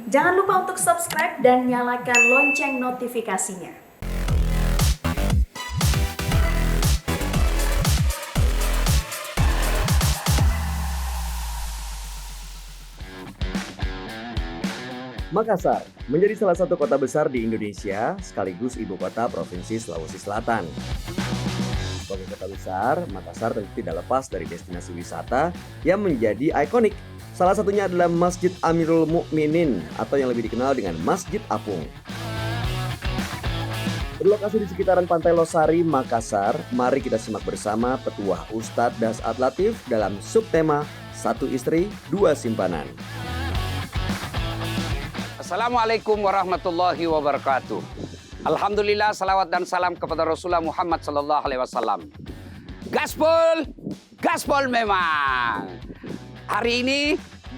Jangan lupa untuk subscribe dan nyalakan lonceng notifikasinya. Makassar menjadi salah satu kota besar di Indonesia sekaligus ibu kota Provinsi Sulawesi Selatan. Sebagai kota besar, Makassar tentu tidak lepas dari destinasi wisata yang menjadi ikonik. Salah satunya adalah Masjid Amirul Mukminin atau yang lebih dikenal dengan Masjid Apung. Berlokasi di sekitaran Pantai Losari, Makassar, mari kita simak bersama Petuah Ustadz Dasat Latif dalam subtema Satu Istri, Dua Simpanan. Assalamualaikum warahmatullahi wabarakatuh. Alhamdulillah, salawat dan salam kepada Rasulullah Muhammad sallallahu alaihi wasallam. Gaspol, gaspol memang. Hari ini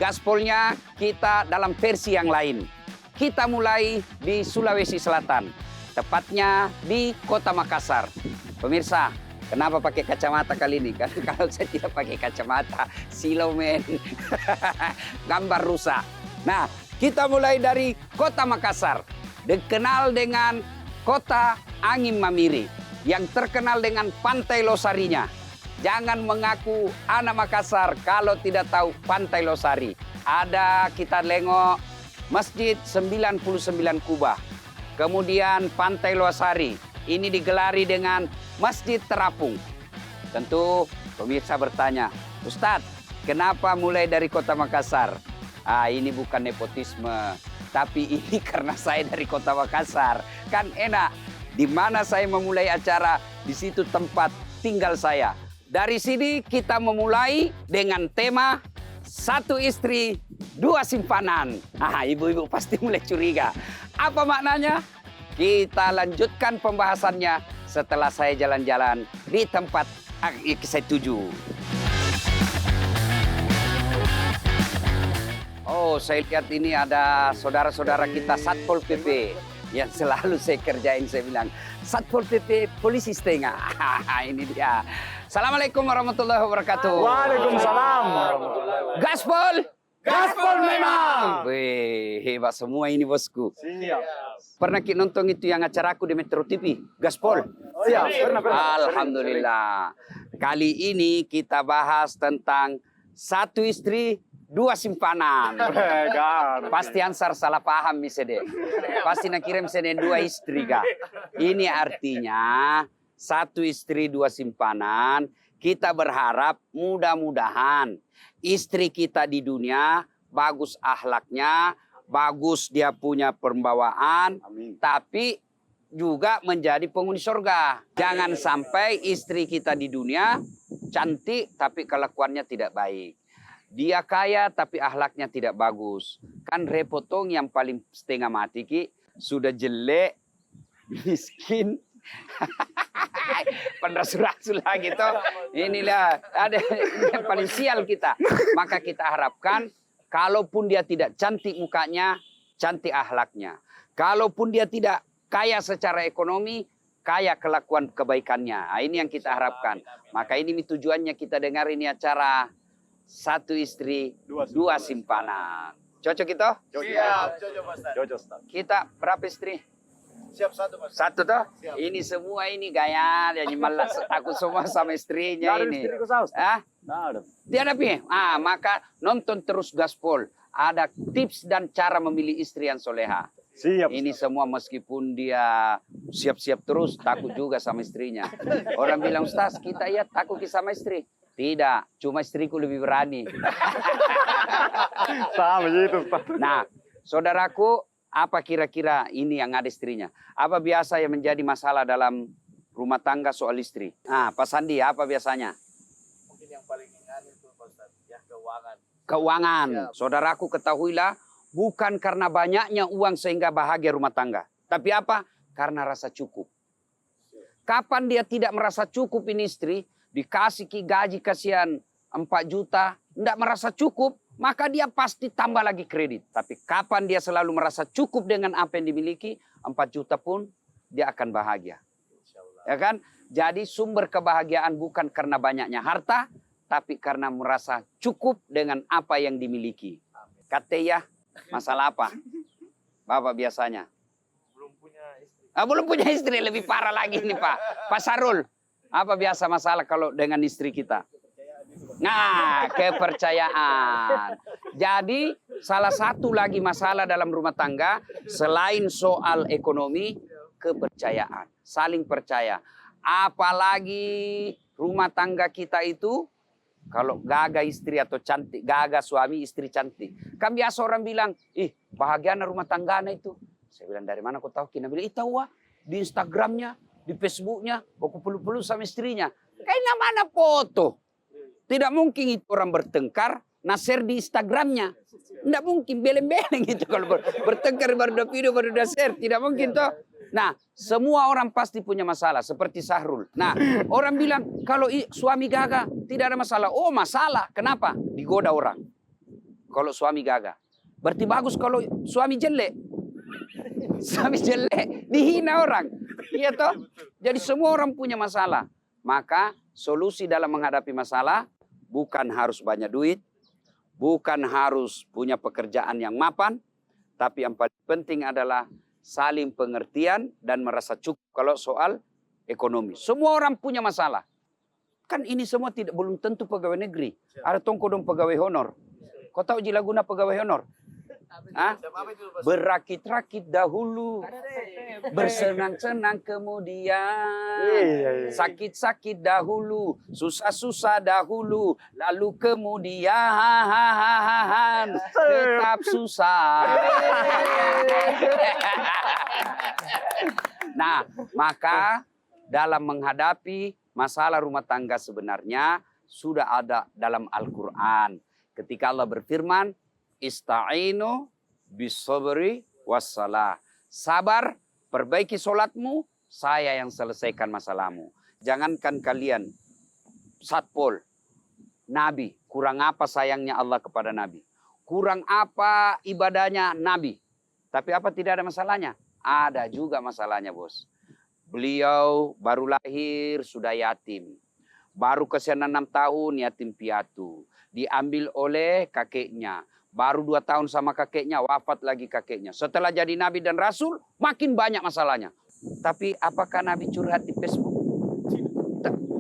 gaspolnya kita dalam versi yang lain. Kita mulai di Sulawesi Selatan, tepatnya di Kota Makassar. Pemirsa, kenapa pakai kacamata kali ini? Karena kalau saya tidak pakai kacamata, silau men. Gambar rusak. Nah, kita mulai dari Kota Makassar, dikenal dengan Kota Angin Mamiri, yang terkenal dengan Pantai Losarinya. Jangan mengaku anak Makassar kalau tidak tahu Pantai Losari. Ada kita tengok Masjid 99 Kubah. Kemudian Pantai Losari, ini digelari dengan Masjid Terapung. Tentu pemirsa bertanya, Ustadz, kenapa mulai dari Kota Makassar? Ini bukan nepotisme, tapi ini karena saya dari Kota Makassar. Kan enak, di mana saya memulai acara, di situ tempat tinggal saya. Dari sini kita memulai dengan tema Satu Istri, Dua Simpanan. Ibu-ibu pasti mulai curiga. Apa maknanya? Kita lanjutkan pembahasannya setelah saya jalan-jalan di tempat yang saya tuju. Oh, saya lihat ini ada saudara-saudara kita Satpol PP yang selalu saya kerjain. Saya bilang, Satpol PP polisi setengah. Ini dia. Assalamualaikum warahmatullahi wabarakatuh. Waalaikumsalam. Gaspol! Gaspol memang. Wih, hebat semua ini bosku. Siap. Pernah kita nonton itu yang acaraku di Metro TV? Gaspol? Oh iya, pernah. Alhamdulillah. Kali ini kita bahas tentang Satu Istri, Dua Simpanan. Pasti Ansar salah paham bisa deh. Pasti nak kirim senen dua istri kah? Ini artinya satu istri dua simpanan. Kita berharap mudah-mudahan istri kita di dunia bagus akhlaknya, bagus dia punya pembawaan, tapi juga menjadi penghuni surga. Jangan sampai istri kita di dunia cantik tapi kelakuannya tidak baik. Dia kaya tapi akhlaknya tidak bagus. Kan repotong yang paling setengah mati ki. Sudah jelek, miskin. Penrasul-rasul lah gitu. Inilah ada yang paling sial kita. Maka kita harapkan kalaupun dia tidak cantik mukanya, cantik akhlaknya. Kalaupun dia tidak kaya secara ekonomi, kaya kelakuan kebaikannya. Ini yang kita harapkan. Maka ini tujuannya kita dengar ini acara Satu Istri, Dua Simpanan. Cocok itu? Siap. Cocok, Ustaz. Kita berapa istri? Siap satu, Mas. Satu toh? Siap. Ini semua ini gaya, dia malas takut semua sama istrinya ini. Istriku saus. Ah? Nah, Dia ada pi? Maka nonton terus Gaspol. Ada tips dan cara memilih istri yang soleha. siap. Ini semua meskipun dia siap-siap terus, takut juga sama istrinya. Orang bilang, Ustaz, kita ya takut sama istri. Tidak, cuma istriku lebih berani. Sama gitu, Ustaz. Nah, saudaraku, apa kira-kira ini yang ada istrinya? Apa biasa yang menjadi masalah dalam rumah tangga soal istri? Pak Sandi, apa biasanya? Mungkin yang paling ringan itu, Ustaz, ya keuangan. Keuangan. Saudaraku, ketahuilah, bukan karena banyaknya uang sehingga bahagia rumah tangga. Tapi apa? Karena rasa cukup. Kapan dia tidak merasa cukup ini istri, dikasih gaji kasihan 4 juta, tidak merasa cukup, maka dia pasti tambah lagi kredit. Tapi kapan dia selalu merasa cukup dengan apa yang dimiliki, 4 juta pun dia akan bahagia. Ya kan? Jadi sumber kebahagiaan bukan karena banyaknya harta, tapi karena merasa cukup dengan apa yang dimiliki. Kata ya, masalah apa? Bapak biasanya? Belum punya istri. Belum punya istri, lebih parah lagi nih Pak. Pak Sarul, apa biasa masalah kalau dengan istri kita? Nah, kepercayaan. Jadi salah satu lagi masalah dalam rumah tangga selain soal ekonomi, kepercayaan. Saling percaya. Apalagi rumah tangga kita itu kalau gagah istri atau cantik, gagah suami istri cantik. Kan biasa orang bilang, bahagia rumah tangganya itu. Saya bilang, dari mana kau tahu? Kina bilang, tahu di Instagramnya, di Facebooknya, aku peluk-peluk sama istrinya. Kayaknya mana foto? Tidak mungkin itu orang bertengkar, share di Instagramnya. Tidak mungkin, beleng-beleng itu kalau bertengkar baru ada video, baru ada share. Tidak mungkin toh. Nah, semua orang pasti punya masalah, seperti Sahrul. Nah, orang bilang, kalau suami gagah, tidak ada masalah. Oh, masalah. Kenapa? Digoda orang. Kalau suami gagah. Berarti bagus kalau suami jelek. Suami jelek, dihina orang. Iya toh? Jadi semua orang punya masalah. Maka solusi dalam menghadapi masalah, bukan harus banyak duit, bukan harus punya pekerjaan yang mapan, tapi yang paling penting adalah saling pengertian dan merasa cukup kalau soal ekonomi. Semua orang punya masalah. Kan ini semua belum tentu pegawai negeri. Ada tongkodong pegawai honor. Kau tahu guna pegawai honor? Berakit-rakit dahulu, bersenang-senang kemudian, sakit-sakit dahulu, susah-susah dahulu, lalu kemudian tetap susah. Nah, maka dalam menghadapi masalah rumah tangga sebenarnya sudah ada dalam Al-Quran. Ketika Allah berfirman, Ista'inu bisabri wassalah. Sabar, perbaiki solatmu, saya yang selesaikan masalahmu. Jangankan kalian, satpol, Nabi, kurang apa sayangnya Allah kepada Nabi? Kurang apa ibadahnya Nabi? Tapi apa tidak ada masalahnya? Ada juga masalahnya, bos. Beliau baru lahir, sudah yatim. Baru kesian 6 tahun, yatim piatu. Diambil oleh kakeknya. Baru 2 tahun sama kakeknya, wafat lagi kakeknya. Setelah jadi Nabi dan Rasul, makin banyak masalahnya. Tapi apakah Nabi curhat di Facebook?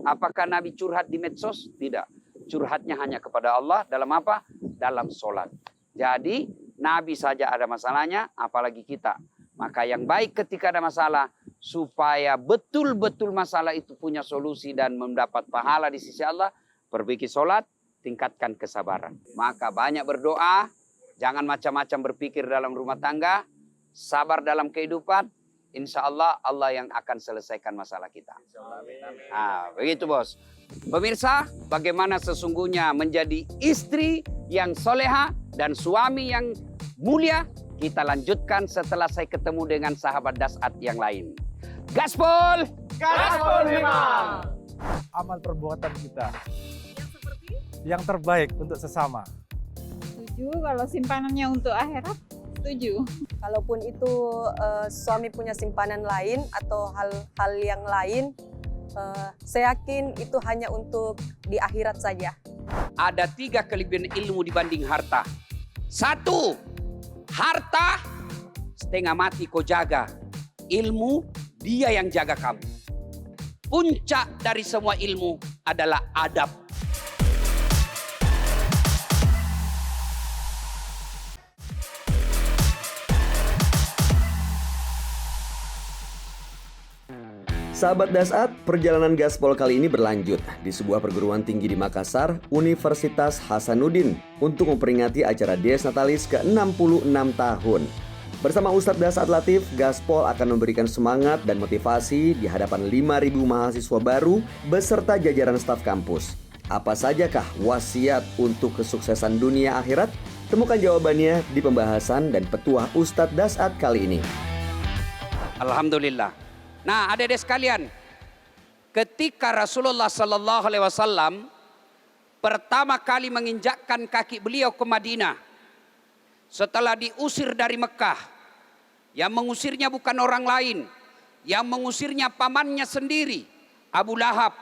Apakah Nabi curhat di medsos? Tidak. Curhatnya hanya kepada Allah dalam apa? Dalam sholat. Jadi Nabi saja ada masalahnya, apalagi kita. Maka yang baik ketika ada masalah, supaya betul-betul masalah itu punya solusi dan mendapat pahala di sisi Allah, perbaiki sholat, tingkatkan kesabaran. Maka banyak berdoa, jangan macam-macam berpikir dalam rumah tangga, sabar dalam kehidupan, insya Allah Allah yang akan selesaikan masalah kita. Begitu bos. Pemirsa, bagaimana sesungguhnya menjadi istri yang soleha dan suami yang mulia, kita lanjutkan setelah saya ketemu dengan sahabat Dasat yang lain. Gaspol! Gaspol memang! Amal perbuatan kita yang terbaik untuk sesama. Setuju, kalau simpanannya untuk akhirat, setuju. Kalaupun itu suami punya simpanan lain atau hal-hal yang lain, saya yakin itu hanya untuk di akhirat saja. Ada 3 kelebihan ilmu dibanding harta. 1, harta setengah mati kau jaga. Ilmu dia yang jaga kamu. Puncak dari semua ilmu adalah adab. Sahabat Dasat, perjalanan Gaspol kali ini berlanjut di sebuah perguruan tinggi di Makassar, Universitas Hasanuddin, untuk memperingati acara Dies Natalis ke-66 tahun. Bersama Ustadz Dasat Latif, Gaspol akan memberikan semangat dan motivasi di hadapan 5.000 mahasiswa baru beserta jajaran staf kampus. Apa sajakah wasiat untuk kesuksesan dunia akhirat? Temukan jawabannya di pembahasan dan petuah Ustadz Dasat kali ini. Alhamdulillah. Nah, adik-adik sekalian, ketika Rasulullah Sallallahu Alaihi Wasallam pertama kali menginjakkan kaki beliau ke Madinah, setelah diusir dari Mekah, yang mengusirnya bukan orang lain, yang mengusirnya pamannya sendiri, Abu Lahab,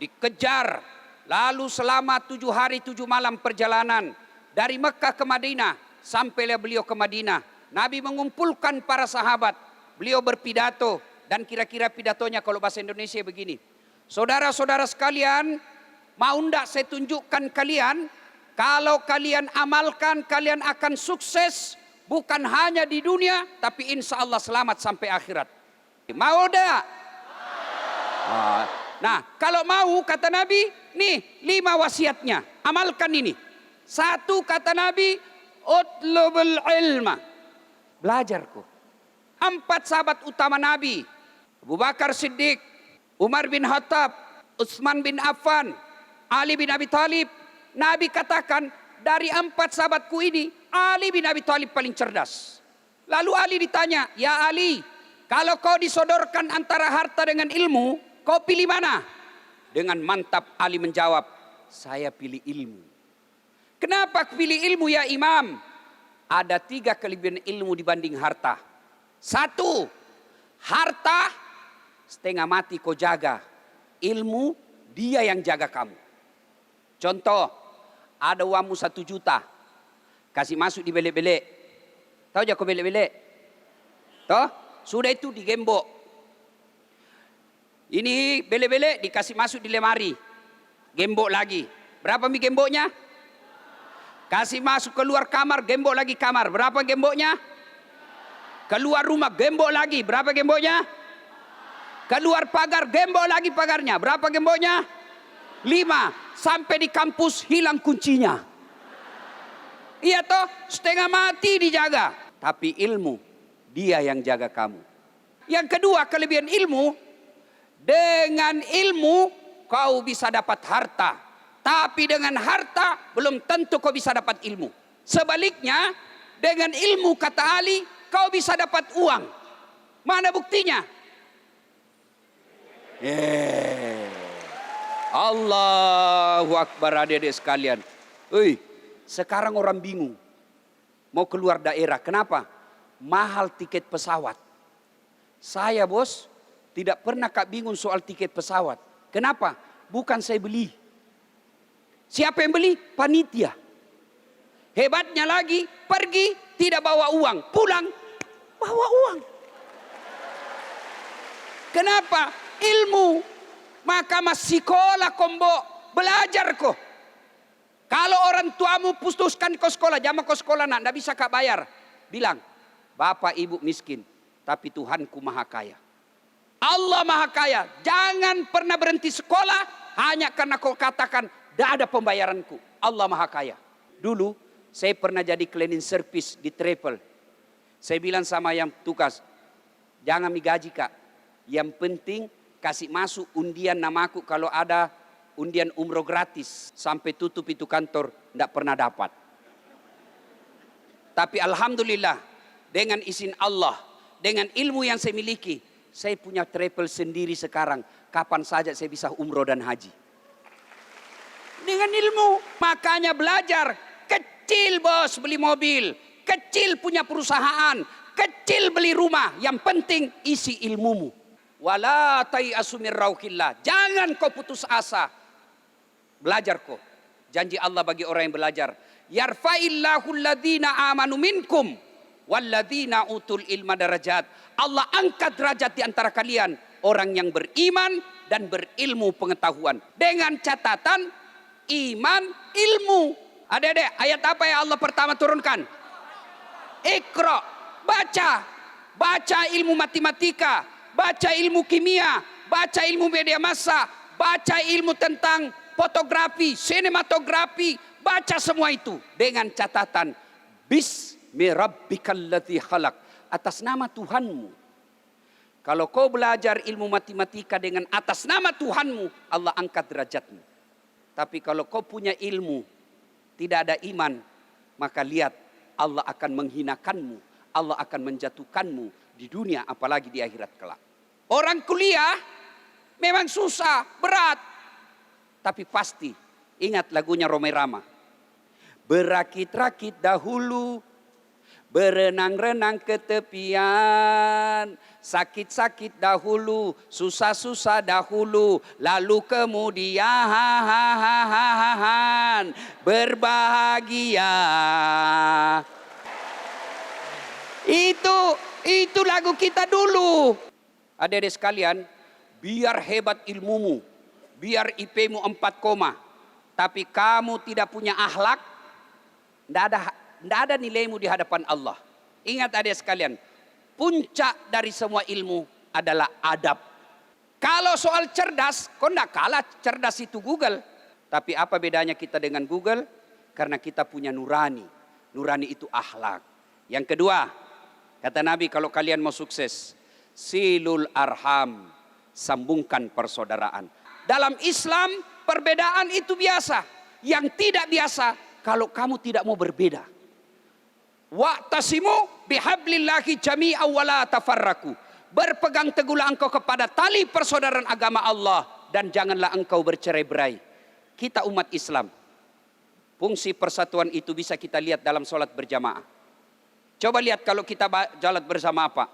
dikejar, lalu selama 7 hari 7 malam perjalanan dari Mekah ke Madinah, sampailah beliau ke Madinah. Nabi mengumpulkan para sahabat. Beliau berpidato dan kira-kira pidatonya kalau bahasa Indonesia begini. Saudara-saudara sekalian, mau ndak saya tunjukkan kalian, kalau kalian amalkan kalian akan sukses bukan hanya di dunia tapi insya Allah selamat sampai akhirat. Mau ndak? Nah, kalau mau kata Nabi, nih 5 wasiatnya, amalkan ini. 1 kata Nabi, utlubul ilma, belajar kok. 4 sahabat utama Nabi, Abu Bakar Siddiq, Umar bin Khattab, Utsman bin Affan, Ali bin Abi Thalib. Nabi katakan dari 4 sahabatku ini, Ali bin Abi Thalib paling cerdas. Lalu Ali ditanya, ya Ali, kalau kau disodorkan antara harta dengan ilmu, kau pilih mana? Dengan mantap Ali menjawab, saya pilih ilmu. Kenapa pilih ilmu ya Imam? Ada 3 kelebihan ilmu dibanding harta. 1, harta setengah mati kau jaga. Ilmu dia yang jaga kamu. Contoh, ada uangmu 1 juta. Kasih masuk di belek-belek. Tahu kau belek-belek? Toh? Sudah itu digembok. Ini belek-belek dikasih masuk di lemari. Gembok lagi. Berapa mi gemboknya? Kasih masuk keluar kamar, gembok lagi kamar. Berapa gemboknya? Keluar rumah, gembok lagi. Berapa gemboknya? Keluar pagar, gembok lagi pagarnya. Berapa gemboknya? 5. Sampai di kampus hilang kuncinya. Iya toh, setengah mati dijaga. Tapi ilmu, dia yang jaga kamu. Yang kedua, kelebihan ilmu. Dengan ilmu, kau bisa dapat harta. Tapi dengan harta, belum tentu kau bisa dapat ilmu. Sebaliknya, dengan ilmu, kata Ali, kau bisa dapat uang. Mana buktinya? Allahu Akbar adik-adik sekalian. Sekarang orang bingung. Mau keluar daerah. Kenapa? Mahal tiket pesawat. Saya bos, tidak pernah bingung soal tiket pesawat. Kenapa? Bukan saya beli. Siapa yang beli? Panitia. Hebatnya lagi, pergi tidak bawa uang. Pulang, bawa uang. Kenapa? Ilmu. Maka masih sekolah kombo, belajar kok. Kalau orang tuamu putuskan kau sekolah, jangan kau sekolah nak, tidak bisa kak bayar. Bilang, bapak ibu miskin, tapi Tuhanku maha kaya. Allah maha kaya. Jangan pernah berhenti sekolah hanya karena kau katakan, tidak ada pembayaranku. Allah maha kaya. Dulu saya pernah jadi cleaning service di travel. Saya bilang sama yang tugas, jangan digaji kak. Yang penting kasih masuk undian namaku kalau ada undian umroh gratis. Sampai tutup itu kantor, tidak pernah dapat. Tapi alhamdulillah, dengan izin Allah, dengan ilmu yang saya miliki, saya punya travel sendiri sekarang. Kapan saja saya bisa umroh dan haji. Dengan ilmu, makanya belajar. Kecil bos beli mobil, kecil punya perusahaan, kecil beli rumah. Yang penting isi ilmumu. Wala tayasu min rauhillah. Jangan kau putus asa. Belajar kau. Janji Allah bagi orang yang belajar. Yarfa'illahu alladhina amanu minkum walladhina utul ilma darajat. Allah angkat derajat di antara kalian orang yang beriman dan berilmu pengetahuan. Dengan catatan iman, ilmu. Adik-adik, ayat apa yang Allah pertama turunkan? Iqra, baca. Baca ilmu matematika. Baca ilmu kimia, baca ilmu media massa, baca ilmu tentang fotografi, sinematografi, baca semua itu dengan catatan Bismi rabbikal ladzi khalaq, atas nama Tuhanmu. Kalau kau belajar ilmu matematika dengan atas nama Tuhanmu, Allah angkat derajatmu. Tapi kalau kau punya ilmu, tidak ada iman, maka lihat Allah akan menghinakanmu, Allah akan menjatuhkanmu di dunia apalagi di akhirat kelak. Orang kuliah memang susah, berat. Tapi pasti ingat lagunya Rhoma Irama. Berakit-rakit dahulu, berenang-renang ke tepian. Sakit-sakit dahulu, susah-susah dahulu, lalu kemudian berbahagia. Itu lagu kita dulu. Adik-adik sekalian, biar hebat ilmumu, biar IP-mu 4 koma, tapi kamu tidak punya akhlak, tidak ada nilaimu di hadapan Allah. Ingat adik sekalian, puncak dari semua ilmu adalah adab. Kalau soal cerdas, kau tidak kalah cerdas itu Google. Tapi apa bedanya kita dengan Google? Karena kita punya nurani. Nurani itu akhlak. Yang kedua, kata Nabi, kalau kalian mau sukses, silul arham, sambungkan persaudaraan. Dalam Islam, perbedaan itu biasa. Yang tidak biasa, kalau kamu tidak mau berbeda. Wa'tasimu bihablillahi jami'an wa la tafarraku. Berpegang teguhlah engkau kepada tali persaudaraan agama Allah dan janganlah engkau bercerai-berai. Kita umat Islam, fungsi persatuan itu bisa kita lihat dalam sholat berjamaah. Coba lihat kalau kita sholat bersama apa?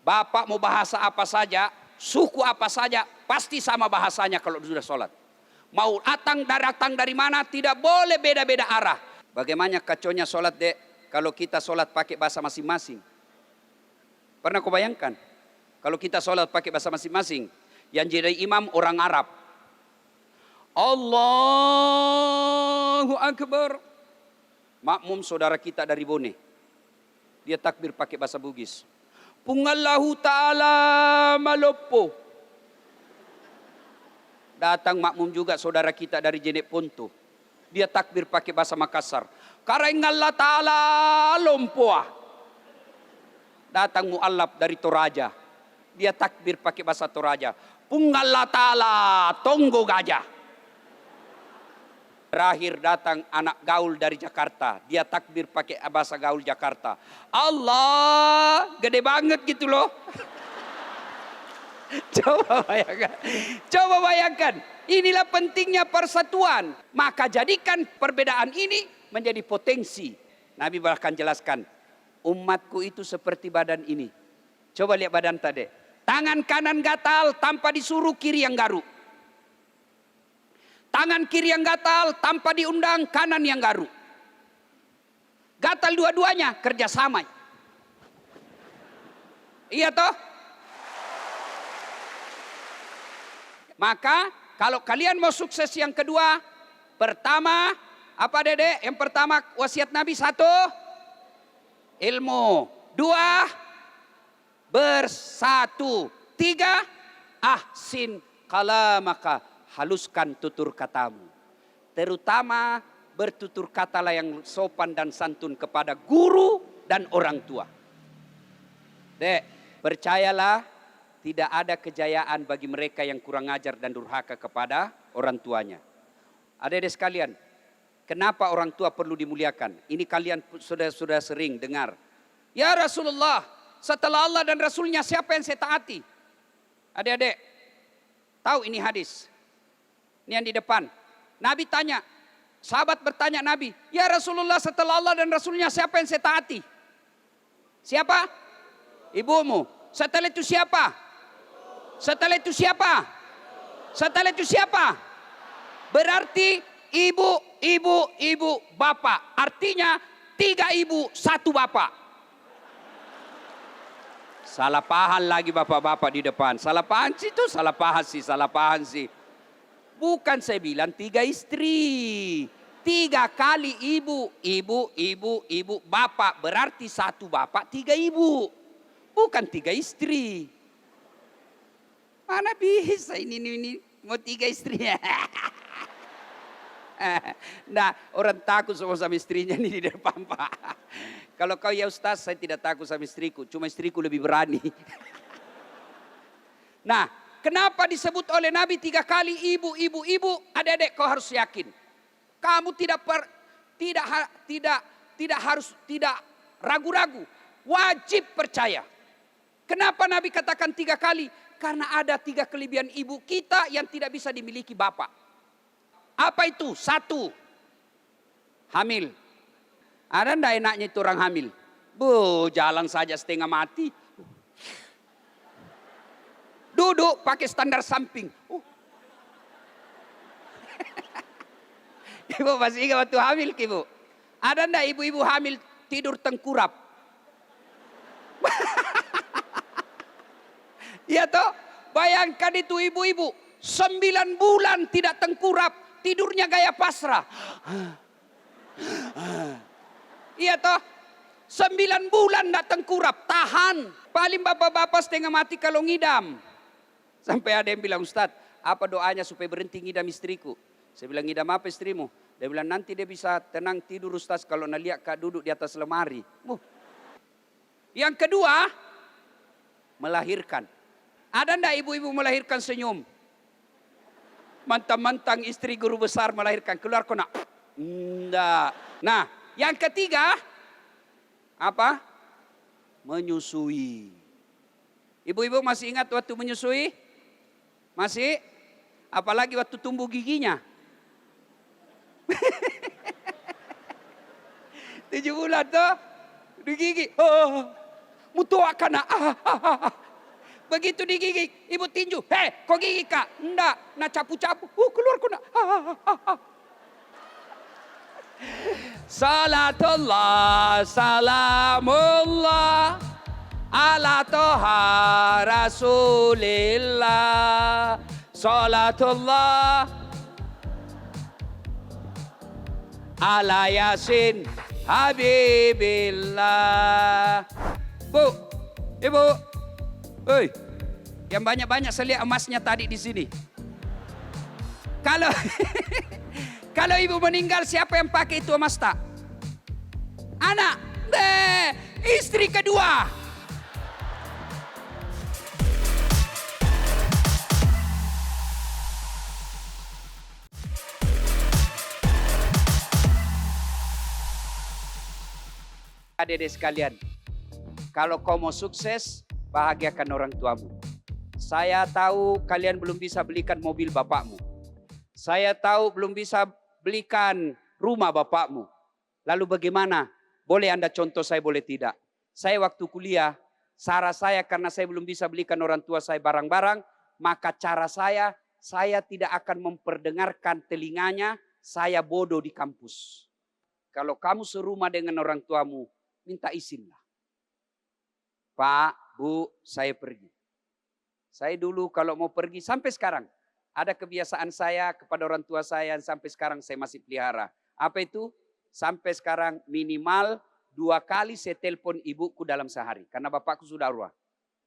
Bapak mau bahasa apa saja, suku apa saja, pasti sama bahasanya kalau sudah sholat. Mau datang dari mana, tidak boleh beda-beda arah. Bagaimana kacaunya sholat, Dek, kalau kita sholat pakai bahasa masing-masing? Pernah kau bayangkan? Kalau kita sholat pakai bahasa masing-masing, yang jadi imam orang Arab. Allahu Akbar. Makmum saudara kita dari Bone. Dia takbir pakai bahasa Bugis. Pungallahu ta'ala malopo. Datang makmum juga saudara kita dari Jenek Ponto. Dia takbir pakai bahasa Makassar. Karengallah ta'ala lompoa. Datang mu'allab dari Toraja. Dia takbir pakai bahasa Toraja. Pungallah ta'ala tonggo gajah. Terakhir datang anak gaul dari Jakarta. Dia takbir pakai bahasa gaul Jakarta. Allah, gede banget gitu loh. Coba bayangkan. Inilah pentingnya persatuan. Maka jadikan perbedaan ini menjadi potensi. Nabi bahkan jelaskan. Umatku itu seperti badan ini. Coba lihat badan tadi. Tangan kanan gatal tanpa disuruh kiri yang garuk. Tangan kiri yang gatal tanpa diundang kanan yang garuk. Gatal dua-duanya kerjasama. Iya toh? Maka kalau kalian mau sukses yang kedua, pertama apa Dede? Yang pertama wasiat Nabi 1, ilmu. 2, bersatu. 3, ahsin kalamaka, haluskan tutur katamu. Terutama bertutur katalah yang sopan dan santun kepada guru dan orang tua. Dek, percayalah tidak ada kejayaan bagi mereka yang kurang ajar dan durhaka kepada orang tuanya. Adik-adik sekalian, kenapa orang tua perlu dimuliakan? Ini kalian sudah sering dengar. Ya Rasulullah, setelah Allah dan Rasulnya siapa yang saya taati? Adik-adik, tahu ini hadis. Ini yang di depan. Nabi tanya, sahabat bertanya Nabi, ya Rasulullah setelah Allah dan Rasulnya siapa yang saya taati? Siapa? Ibumu. Setelah itu siapa? Setelah itu siapa? Setelah itu siapa? Berarti ibu, bapak. Artinya 3 ibu, 1 bapak. Salah paham lagi bapak-bapak di depan. Salah paham sih itu, salah paham sih. Bukan saya bilang 3 istri. 3 kali ibu, bapak. Berarti 1 bapak, 3 ibu. Bukan 3 istri. Mana bisa ini mau 3 istri. Nah, orang takut sama istrinya ini di depan Pak. Kalau kau ya Ustaz, saya tidak takut sama istriku. Cuma istriku lebih berani. Nah, kenapa disebut oleh Nabi 3 kali ibu. Adik-adik kau harus yakin. Kamu tidak ragu-ragu. Wajib percaya. Kenapa Nabi katakan 3 kali? Karena ada 3 kelebihan ibu kita yang tidak bisa dimiliki bapak. Apa itu? 1, hamil. Ada enggak enaknya itu orang hamil? Jalan saja setengah mati. Duduk pakai standar samping. Ibu masih ingat waktu hamil, Ibu? Ada enggak ibu-ibu hamil tidur tengkurap? Iya toh? Bayangkan itu ibu-ibu. 9 bulan tidak tengkurap. Tidurnya gaya pasrah. Iya toh? 9 bulan tidak tengkurap. Tahan. Paling bapak-bapak setengah mati kalau ngidam. Sampai ada yang bilang, Ustadz, apa doanya supaya berhenti ngidam istriku? Saya bilang, ngidam apa istrimu? Dia bilang, nanti dia bisa tenang tidur Ustadz kalau lihat kak duduk di atas lemari. Yang kedua, melahirkan. Ada ndak ibu-ibu melahirkan senyum? Mantang-mantang istri guru besar melahirkan. Keluar kau nak? Ndak. Nah, yang ketiga, apa? Menyusui. Ibu-ibu masih ingat waktu menyusui? Masih? Apalagi waktu tumbuh giginya. 7 bulan tuh. Digigit. Mutuakan. Begitu digigit. Ibu tinju. Hei, kau gigit kak? Enggak. Nah capu-capu. Keluar kau nak. Salatullah, salamullah. Ala toha rasulillah. Salatullah. Ala yasin habibillah. Bu, ibu. Hei, yang banyak-banyak saya lihat emasnya tadi di sini. Kalau kalau ibu meninggal siapa yang pakai itu emas tak? Anak, istri kedua. Adik-adik sekalian, kalau kau mau sukses, bahagiakan orang tuamu. Saya tahu kalian belum bisa belikan mobil bapakmu. Saya tahu belum bisa belikan rumah bapakmu. Lalu bagaimana? Boleh Anda contoh saya, boleh tidak? Saya waktu kuliah, cara saya karena saya belum bisa belikan orang tua saya barang-barang, maka cara saya tidak akan memperdengarkan telinganya, saya bodoh di kampus. Kalau kamu serumah dengan orang tuamu, minta izinlah. Pak, Bu, saya pergi. Saya dulu kalau mau pergi, sampai sekarang. Ada kebiasaan saya kepada orang tua saya yang sampai sekarang saya masih pelihara. Apa itu? Sampai sekarang minimal 2 kali saya telepon ibuku dalam sehari. Karena bapakku sudah arwah.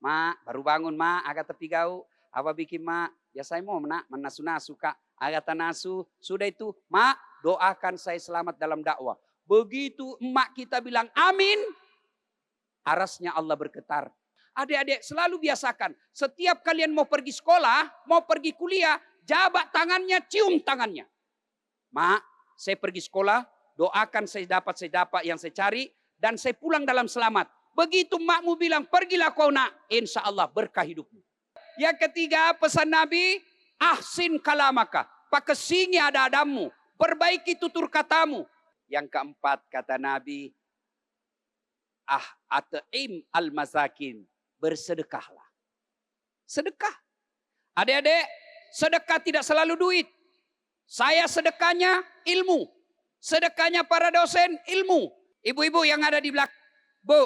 Mak, baru bangun mak, agak tepi gau. Apa bikin mak? Ya saya mau menasu-nasu kak. Agak tanasu. Sudah itu, mak doakan saya selamat dalam dakwah. Begitu emak kita bilang amin, arasnya Allah bergetar. Adik-adik selalu biasakan, setiap kalian mau pergi sekolah, mau pergi kuliah, jabat tangannya, cium tangannya. Mak, saya pergi sekolah, doakan saya dapat yang saya cari, dan saya pulang dalam selamat. Begitu makmu bilang, pergilah kau nak, insya Allah berkah hidupmu. Yang ketiga, pesan Nabi, ahsin kalamaka, pakesingi ada adamu, perbaiki tutur katamu. Yang keempat kata Nabi, at'im al-masakin, bersedekahlah. Sedekah. Adik-adik, sedekah tidak selalu duit. Saya sedekahnya ilmu. Sedekahnya para dosen ilmu. Ibu-ibu yang ada di belakang. Bu,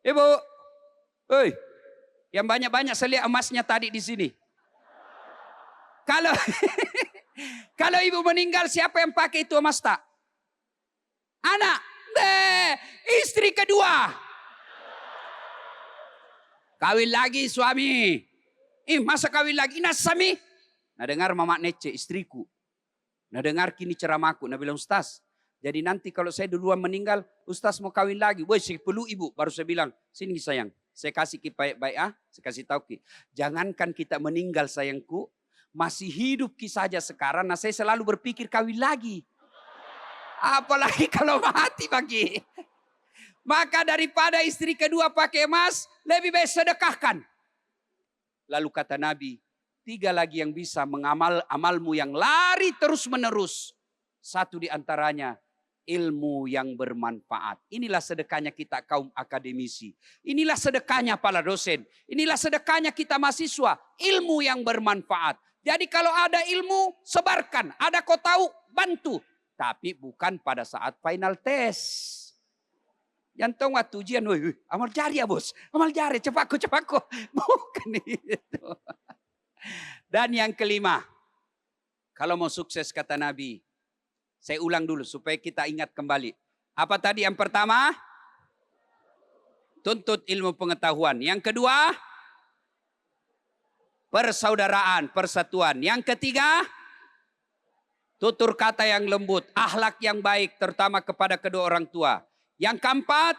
ibu. Hei, yang banyak-banyak saya lihat emasnya tadi di sini. Kalau ibu meninggal siapa yang pakai itu emas tak? Anak, istri kedua. Kawin lagi suami. Masa kawin lagi? Nah sami. Nah dengar mama nece istriku. Nah dengar kini ceramahku. Nah bilang Ustaz. Jadi nanti kalau saya duluan meninggal. Ustaz mau kawin lagi. Woi saya perlu ibu. Baru saya bilang. Sini sayang. Saya kasih baik-baik Saya kasih tahu ki. Jangankan kita meninggal sayangku. Masih hidup ki saja sekarang. Nah saya selalu berpikir kawin lagi. Apalagi kalau mati bagi. Maka daripada istri kedua pakai emas, lebih baik sedekahkan. Lalu kata Nabi, 3 lagi yang bisa mengamal amalmu yang lari terus menerus. 1 di antaranya, ilmu yang bermanfaat. Inilah sedekahnya kita kaum akademisi. Inilah sedekahnya para dosen. Inilah sedekahnya kita mahasiswa. Ilmu yang bermanfaat. Jadi kalau ada ilmu, sebarkan. Ada kau tahu, bantu. Tapi bukan pada saat final test. Jantung waktu ujian, woi, amal jari ya bos. Amal jari, cepako. Bukan itu. Dan yang kelima, kalau mau sukses kata Nabi, saya ulang dulu supaya kita ingat kembali. Apa tadi yang pertama? Tuntut ilmu pengetahuan. Yang kedua, persaudaraan, persatuan. Yang ketiga, tutur kata yang lembut, akhlak yang baik terutama kepada kedua orang tua. Yang keempat,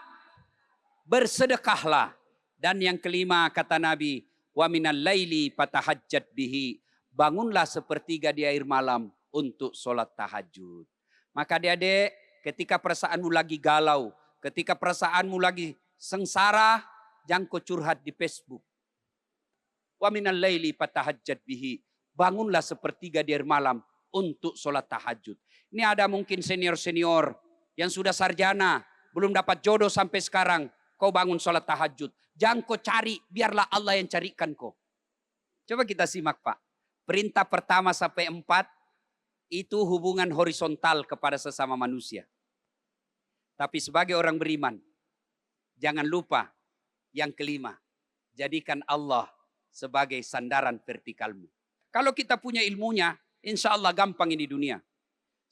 bersedekahlah. Dan yang kelima kata Nabi, wa minal laili fatahajjat bihi. Bangunlah sepertiga di akhir malam untuk sholat tahajud. Maka adik-adik, ketika perasaanmu lagi galau, ketika perasaanmu lagi sengsara, jangan kau curhat di Facebook. Wa minal laili fatahajjat bihi. Bangunlah sepertiga di akhir malam untuk sholat tahajud. Ini ada mungkin senior-senior yang sudah sarjana, belum dapat jodoh sampai sekarang. Kau bangun sholat tahajud. Jangan kau cari, biarlah Allah yang carikan kau. Coba kita simak Pak. Perintah pertama sampai 4 itu hubungan horizontal kepada sesama manusia. Tapi sebagai orang beriman, jangan lupa yang kelima. Jadikan Allah sebagai sandaran vertikalmu. Kalau kita punya ilmunya, insya Allah gampang ini dunia.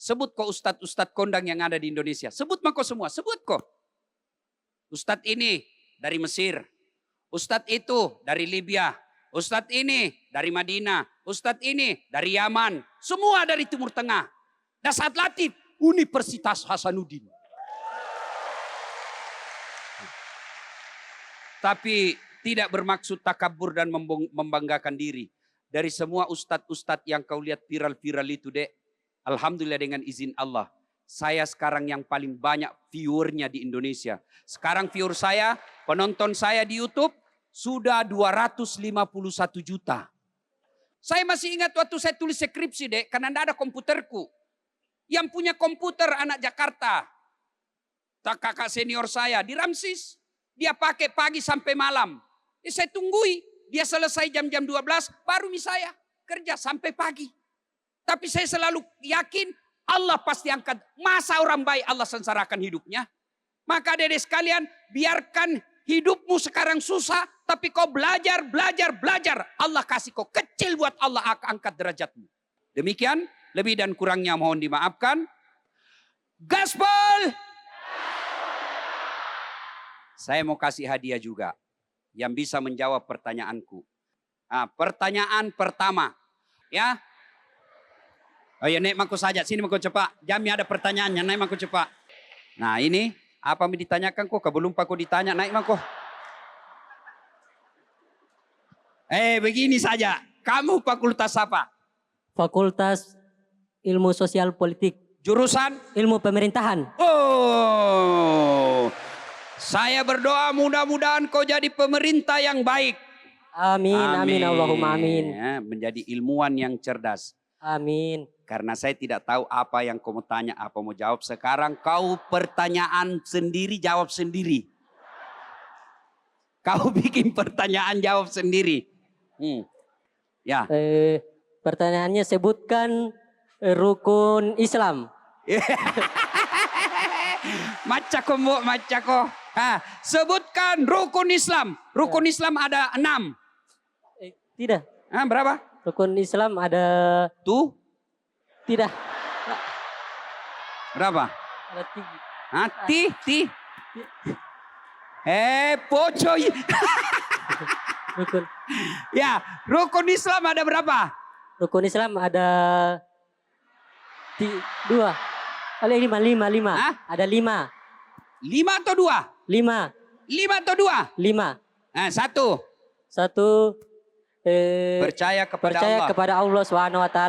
Sebut kok ustadz-ustadz kondang yang ada di Indonesia. Sebut mako semua, sebut kok. Ustadz ini dari Mesir. Ustadz itu dari Libya. Ustadz ini dari Madinah. Ustadz ini dari Yaman. Semua dari Timur Tengah. Dasar Latif, Universitas Hasanuddin. Tapi tidak bermaksud takabur dan membanggakan diri. Dari semua ustadz-ustadz yang kau lihat viral-viral itu dek. Alhamdulillah dengan izin Allah. Saya sekarang yang paling banyak viewernya di Indonesia. Sekarang viewer saya, penonton saya di YouTube sudah 251 juta. Saya masih ingat waktu saya tulis skripsi dek. Karena tidak ada komputerku. Yang punya komputer anak Jakarta. Kakak senior saya di Ramsis. Dia pakai pagi sampai malam. Saya tunggui. Dia selesai jam-jam 12, baru saya kerja sampai pagi. Tapi saya selalu yakin Allah pasti angkat. Masa orang baik Allah sengsarakan hidupnya? Maka adik-adik sekalian, biarkan hidupmu sekarang susah, tapi kau belajar. Allah kasih kau kecil buat Allah angkat derajatmu. Demikian, lebih dan kurangnya mohon dimaafkan. Gaspol! Saya mau kasih hadiah juga yang bisa menjawab pertanyaanku. Nah, pertanyaan pertama, ya. Oh ya, naik mako saja, sini mako cepat. Jami ada pertanyaannya, naik mako cepat. Nah ini, apa yang ditanyakan kok? Belum pak ditanya, naik mako. Begini saja, kamu fakultas apa? Fakultas Ilmu Sosial Politik. Jurusan? Ilmu Pemerintahan. Oh, saya berdoa mudah-mudahan kau jadi pemerintah yang baik. Amin, amin, Allahumma amin. Ya, menjadi ilmuwan yang cerdas. Amin. Karena saya tidak tahu apa yang kau mau tanya, apa mau jawab. Sekarang kau pertanyaan sendiri, jawab sendiri. Kau bikin pertanyaan, jawab sendiri. Ya. Pertanyaannya sebutkan rukun Islam. Macako. Sebutkan rukun Islam. Rukun Islam ada 6. Tidak. Berapa? Rukun Islam ada... Tuh? Tidak. Berapa? Ada 3. Ti. Pocoy. Rukun. Ya, rukun Islam ada berapa? Rukun Islam ada 2. Ada 5. Ada 5. 5 atau 2? 5. 5 atau 2? 5. 1. 1. Percaya Percaya Allah. kepada Allah SWT.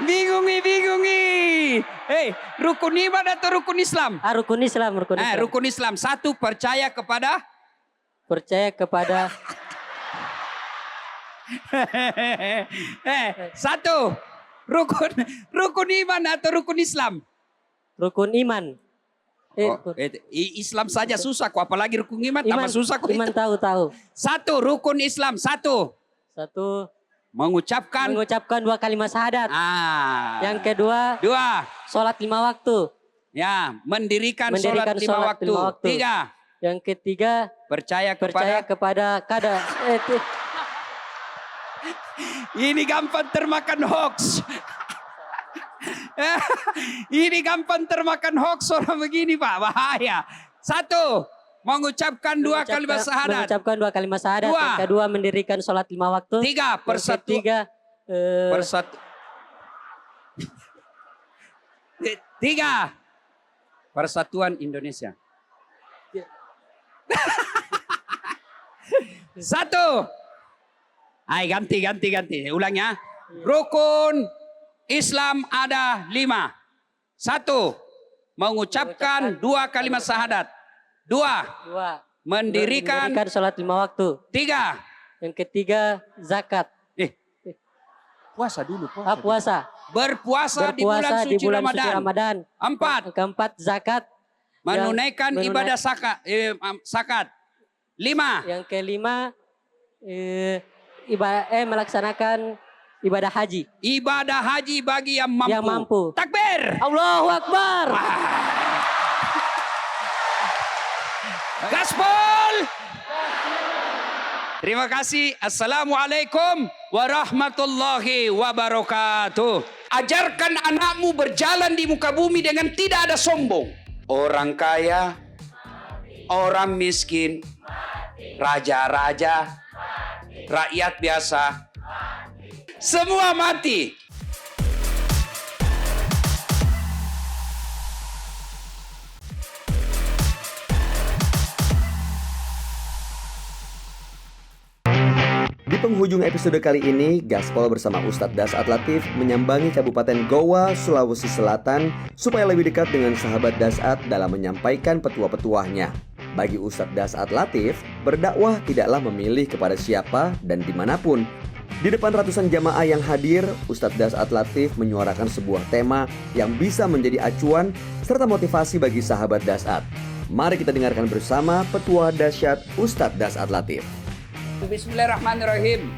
Bingungi. Rukun iman atau rukun Islam? Rukun Islam. Rukun Islam. 1. Percaya kepada 1. Rukun iman atau rukun Islam? Rukun iman. Islam saja susah kok, apalagi rukun iman tambah susah kok. Iman tahu. 1. Rukun Islam. 1. Mengucapkan 2 kalimat syahadat. Yang kedua, 2. sholat 5 waktu. Ya, mendirikan Mendirikan sholat lima sholat waktu. 5 waktu. 3, Yang ketiga, percaya percaya kepada. kepada Ini gampang termakan hoax. Ini gampang termakan hoax orang begini Pak, bahaya. 1, mengucapkan 2 kalimat syahadat. Mengucapkan 2 kalimat syahadat. 2, Yang kedua, mendirikan sholat 5 waktu. 3, Yang persatu. ketiga, Persatu. 3, Persatuan Indonesia. 1. Ay, ganti. Ulang ya. Rukun Islam ada 5. 1, mengucapkan 2 kalimat syahadat. 2, 2, mendirikan. sholat 5 waktu. 3, Yang ketiga, zakat. puasa dulu. Puasa. Berpuasa di bulan suci Ramadan. 4, Yang keempat, zakat. menunaikan ibadah zakat. 5, Yang kelima, melaksanakan ibadah haji. ibadah haji bagi yang mampu. Yang mampu. Takbir. Allahu Akbar. Gaspol. Terima kasih. Assalamualaikum warahmatullahi wabarakatuh. Ajarkan anakmu berjalan di muka bumi dengan tidak ada sombong. Orang kaya, orang miskin, raja-raja, rakyat biasa, semua mati. Di penghujung episode kali ini, Gaspol bersama Ustadz Dasat Latif menyambangi Kabupaten Goa, Sulawesi Selatan supaya lebih dekat dengan sahabat Dasat dalam menyampaikan petua-petuahnya. Bagi Ustadz Dasat Latif, berdakwah tidaklah memilih kepada siapa dan dimanapun. Di depan ratusan jamaah yang hadir, Ustadz Dasat Latif menyuarakan sebuah tema yang bisa menjadi acuan serta motivasi bagi sahabat Dasat. Mari kita dengarkan bersama petua dahsyat Ustadz Dasat Latif. Bismillahirrahmanirrahim.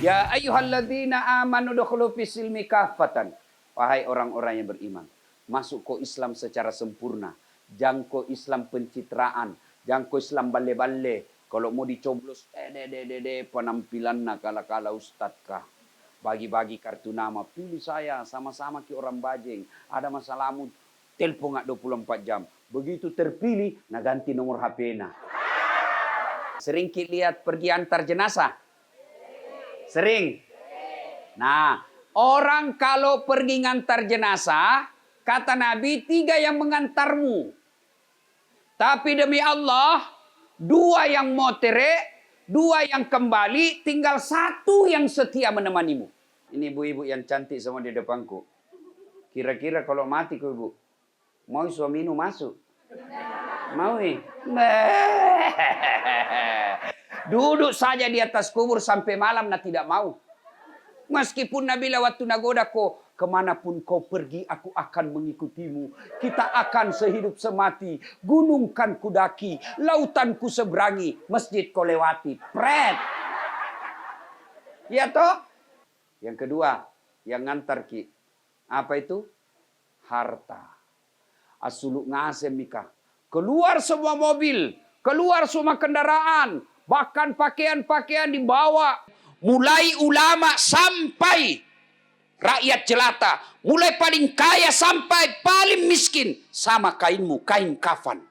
Ya ayyuhalladzina amanu dukhulu fis silmi kafatan. Wahai orang-orang yang beriman, masuk ke Islam secara sempurna. Jangan ke Islam pencitraan, jangan ke Islam balle-balle. Kalau mau dicoblos, penampilan kala-kala ustadz kah. Bagi-bagi kartu nama, pilih saya sama-sama ke orang bajeng. Ada masalahmu, telepon 24 jam. Begitu terpilih, nah ganti nomor HP-na. Sering kita lihat pergi antar jenazah? Sering? Nah, orang kalau pergi ngantar jenazah, kata Nabi 3 yang mengantarmu. Tapi demi Allah, 2 yang motere, 2 yang kembali, tinggal 1 yang setia menemanimu. Ini ibu-ibu yang cantik semua di depanku. Kira-kira kalau mati ku ibu, mau suamimu masuk? Mau nih? Duduk saja di atas kubur sampai malam nah tidak mau. Meskipun Nabi waktu nagoda ko, kemanapun kau pergi aku akan mengikutimu. Kita akan sehidup semati. Gunung kan kudaki, lautan ku seberangi, masjid kau lewati. Pret. Ya toh? Yang kedua, yang ngantar ki. Apa itu? Harta. Asuluk ngasem mika. Keluar semua mobil, keluar semua kendaraan, bahkan pakaian-pakaian dibawa. Mulai ulama sampai rakyat jelata, mulai paling kaya sampai paling miskin, sama kainmu, kain kafan.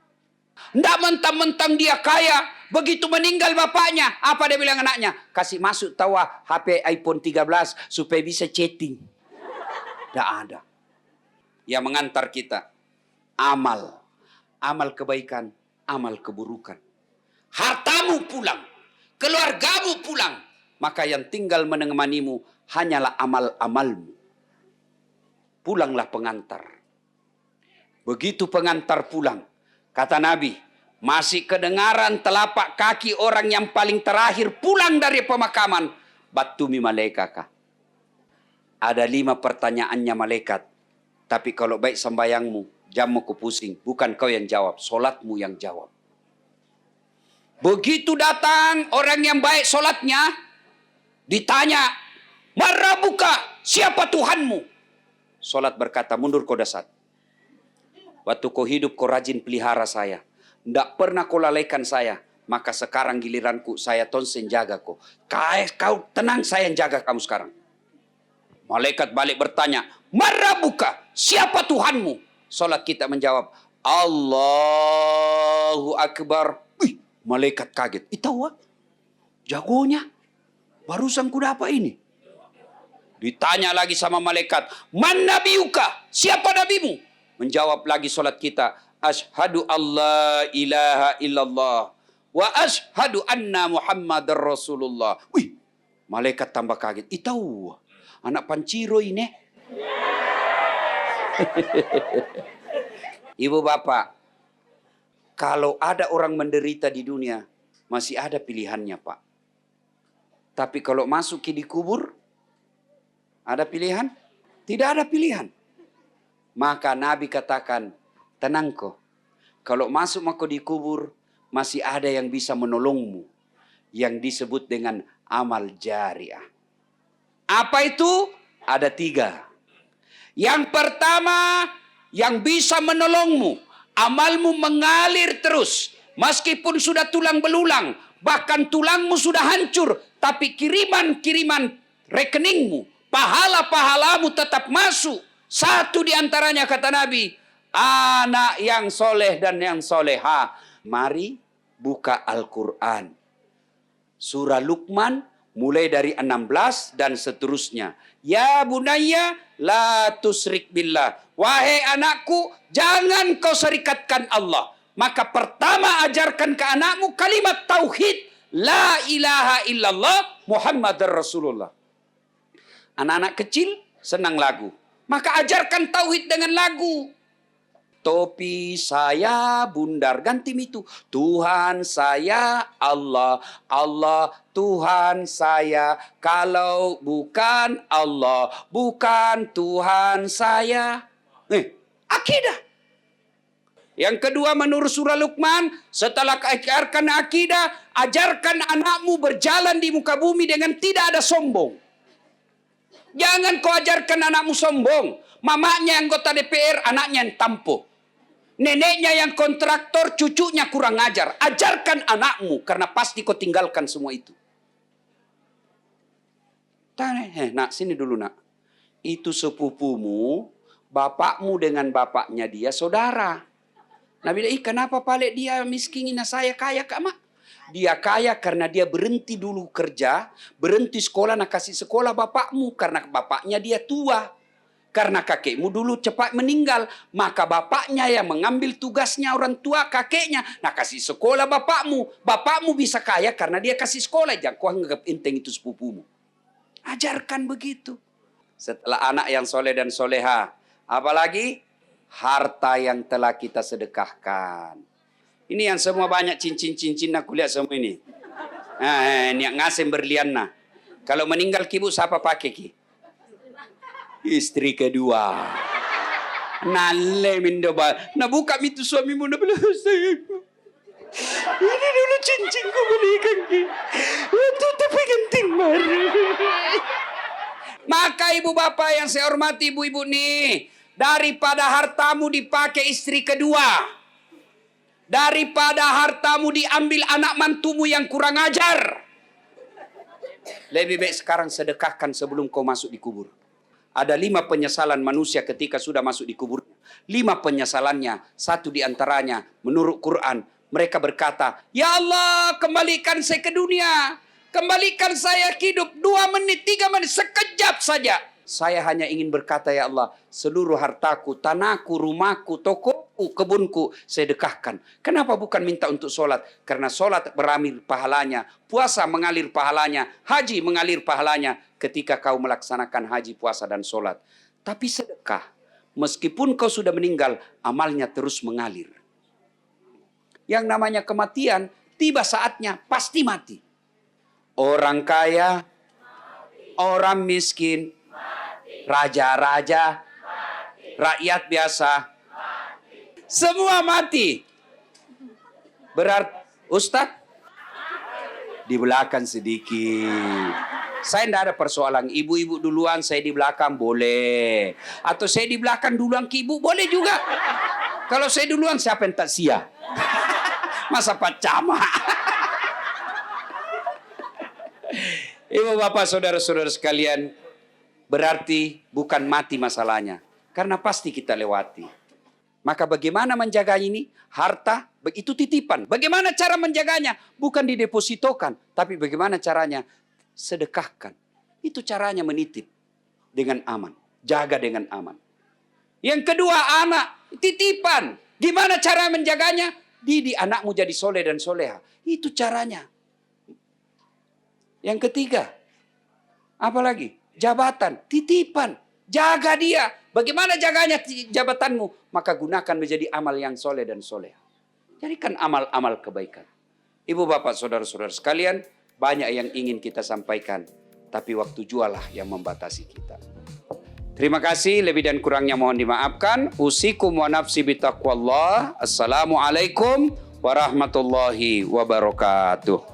Nggak mentang-mentang dia kaya, begitu meninggal bapaknya, apa dia bilang anaknya? Kasih masuk tawa HP iPhone 13 supaya bisa chatting. Nggak ada. Yang mengantar kita amal. Amal kebaikan, amal keburukan. Hartamu pulang, keluargamu pulang. Maka yang tinggal menemanimu hanyalah amal-amalmu. Pulanglah pengantar. Begitu pengantar pulang, kata Nabi, masih kedengaran telapak kaki orang yang paling terakhir pulang dari pemakaman. Batumi malaikaka. Ada 5 pertanyaannya malaikat. Tapi kalau baik sembayangmu, jammu ku pusing. Bukan kau yang jawab, solatmu yang jawab. Begitu datang orang yang baik solatnya, ditanya, Marabuka, siapa Tuhanmu? Solat berkata, mundur kau dasar. Waktu kau hidup kau rajin pelihara saya. Tidak pernah kau lalaikan saya. Maka sekarang giliranku, saya tonsen jaga kau. Kau tenang, saya yang jaga kamu sekarang. Malaikat balik bertanya, "Man rabbuka? Siapa Tuhanmu?" Salat kita menjawab, "Allahu Akbar." Wih, malaikat kaget. Tahu jagonya. Barusan kuda apa ini? Ditanya lagi sama malaikat, "Man nabiyuka? Siapa nabimu?" Menjawab lagi salat kita, "Asyhadu alla ilaha illallah wa asyhadu anna Muhammadar Rasulullah." Wih, malaikat tambah kaget. Tahu anak panciro ini. Ibu bapak, kalau ada orang menderita di dunia, masih ada pilihannya, Pak. Tapi kalau masuk di kubur, ada pilihan? Tidak ada pilihan. Maka Nabi katakan, tenang kau. Kalau masuk maka di kubur, masih ada yang bisa menolongmu. Yang disebut dengan amal jariah. Apa itu? Ada 3. Yang pertama, yang bisa menolongmu. Amalmu mengalir terus. Meskipun sudah tulang belulang. Bahkan tulangmu sudah hancur. Tapi kiriman-kiriman rekeningmu. Pahala-pahalamu tetap masuk. Satu di antaranya kata Nabi. Anak yang soleh dan yang soleha. Mari buka Al-Quran. Surah Luqman mulai dari 16 dan seterusnya. Ya bunayya la tusrik billah. Wahai anakku, jangan kau serikatkan Allah. Maka pertama ajarkan ke anakmu kalimat tauhid. La ilaha illallah Muhammadar Rasulullah. Anak-anak kecil senang lagu. Maka ajarkan tauhid dengan lagu. Topi saya bundar, ganti itu. Tuhan saya Allah, Allah Tuhan saya. Kalau bukan Allah, bukan Tuhan saya. Akidah. Yang kedua menurut surah Luqman, setelah ajarkan akidah, ajarkan anakmu berjalan di muka bumi dengan tidak ada sombong. Jangan kau ajarkan anakmu sombong. Mamanya anggota DPR, anaknya yang tampo. Neneknya yang kontraktor, cucunya kurang ajar. Ajarkan anakmu, karena pasti kau tinggalkan semua itu. Nak, sini dulu nak. Itu sepupumu, bapakmu dengan bapaknya dia saudara. Nabi bilang, kenapa balik dia miskin, saya kaya kak mak? Dia kaya karena dia berhenti dulu kerja, berhenti sekolah, nak kasih sekolah bapakmu. Karena bapaknya dia tua. Karena kakekmu dulu cepat meninggal. Maka bapaknya yang mengambil tugasnya orang tua kakeknya. Nah kasih sekolah bapakmu. Bapakmu bisa kaya karena dia kasih sekolah. Jangan kau anggap enteng itu sepupumu. Ajarkan begitu. Setelah anak yang soleh dan soleha. Apalagi? Harta yang telah kita sedekahkan. Ini yang semua banyak cincin-cincin aku lihat semua ini. Ini yang ngasih berlian nah. Kalau meninggal kibu siapa pakai ki? Istri kedua. Nale mindoba. Nah buka itu suamimu nak bilang sayangku. Ini dulu cincinku belikan ki. Itu tapi genting baru. Maka ibu bapak yang saya hormati ibu-ibu nih. Daripada hartamu dipakai istri kedua. Daripada hartamu diambil anak mantumu yang kurang ajar. Lebih baik sekarang sedekahkan sebelum kau masuk di kubur. Ada 5 penyesalan manusia ketika sudah masuk di kubur. 5 penyesalannya. 1 di antaranya menurut Quran. Mereka berkata, ya Allah kembalikan saya ke dunia. Kembalikan saya hidup 2 menit, 3 menit, sekejap saja. Saya hanya ingin berkata, ya Allah, seluruh hartaku, tanahku, rumahku, tokoku, kebunku, saya sedekahkan. Kenapa bukan minta untuk sholat? Karena sholat beramil pahalanya, puasa mengalir pahalanya, haji mengalir pahalanya ketika kau melaksanakan haji, puasa, dan sholat. Tapi sedekah, meskipun kau sudah meninggal, amalnya terus mengalir. Yang namanya kematian, tiba saatnya pasti mati. Orang kaya, orang miskin, raja-raja, rakyat biasa, semua mati. Berarti, Ustadz, di belakang sedikit. Saya tidak ada persoalan. Ibu-ibu duluan, saya di belakang boleh. Atau saya di belakang duluan ke ibu, boleh juga. Kalau saya duluan siapa yang tak sia? Masa Pak Camat? Ibu bapak saudara-saudara sekalian, berarti bukan mati masalahnya. Karena pasti kita lewati. Maka bagaimana menjaga ini? Harta itu titipan. Bagaimana cara menjaganya? Bukan didepositokan. Tapi bagaimana caranya? Sedekahkan. Itu caranya menitip dengan aman. Jaga dengan aman. Yang kedua, anak. Titipan. Gimana cara menjaganya? Didik anakmu jadi soleh dan soleha. Itu caranya. Yang ketiga, apalagi? Jabatan, titipan. Jaga dia. Bagaimana jaganya jabatanmu? Maka gunakan menjadi amal yang soleh dan soleha. Jadikan amal-amal kebaikan. Ibu bapak saudara-saudara sekalian, banyak yang ingin kita sampaikan. Tapi waktu jualah yang membatasi kita. Terima kasih, lebih dan kurangnya mohon dimaafkan. Usikum wa nafsi bitaqwallah. Assalamualaikum warahmatullahi wabarakatuh.